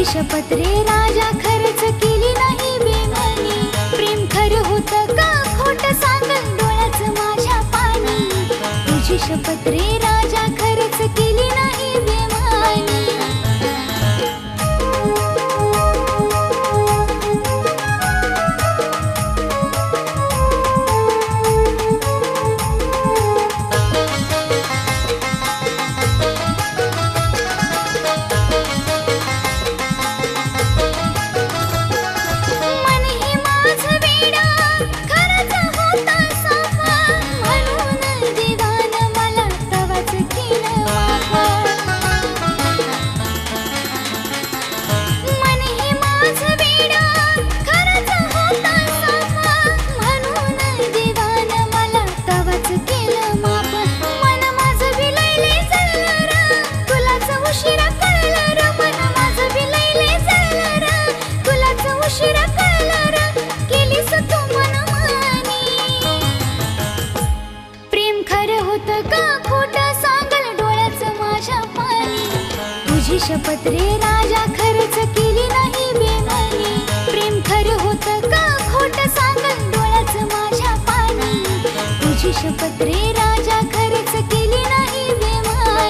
शपथ रे राजा खरंच केली नाही बेमानी प्रेम खरं होतं का खोटं सांग डोळ्याचं माझ्या पाणी तुझी शपथ रे राजा खरंच केली नाही बेमानी तुझी शपथ रे राजा खरंच केली नाही बेमानी प्रेम खरं होतं का खोटं सांग डोळ्याचं माझ्या पाणी तुझी शपथ रे राजा खरंच केली नाही बेमानी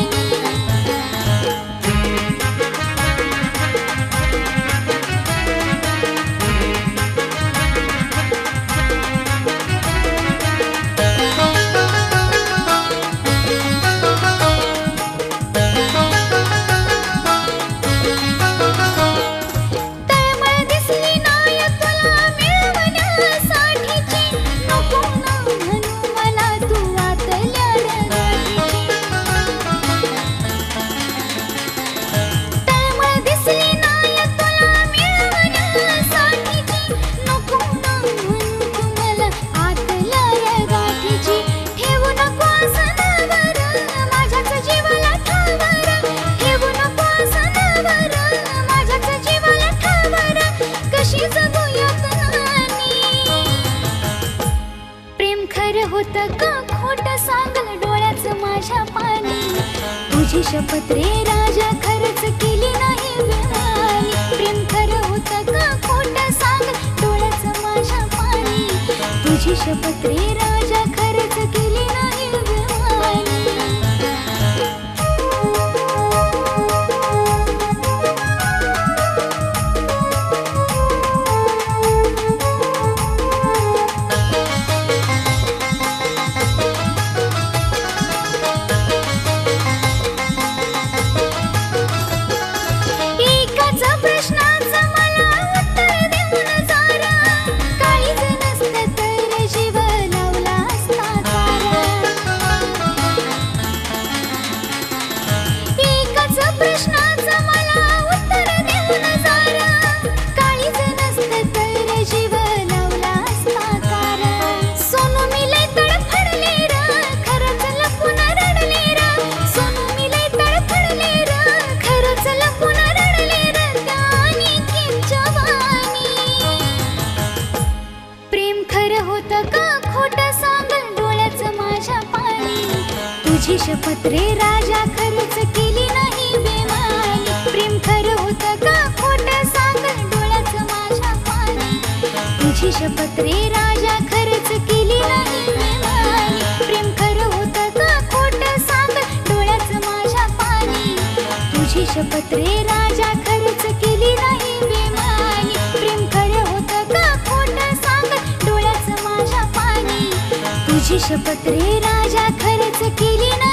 होतं का खोटं सांगल डोळ्याचं माझ्या पाणी तुझी शपथ रे राजा खरंच केली नाही बेमानी प्रेम खरं होतं का खोटं सांगल डोळ्याचं माझ्या पाणी तुझी शपथ रे राजा खरंच केली नाही बेमानी तुझी शपथ रे राजा खरंच केली नाही बेमानी प्रेम खरं होतं का खोटं सांग डोळ्याचं माझ्या पाणी तुझी शपथ रे राजा खरंच केली नाही बेमानी प्रेम खरं होतं का खोटं सांग डोळ्याचं माझ्या पाणी तुझी शपथ रे राजा खरंच केली नाही बेमानी प्रेम खरं होतं का खोटं सांग डोळ्याचं माझ्या पाणी तुझी शपथ रे राजा खरंच केली नाही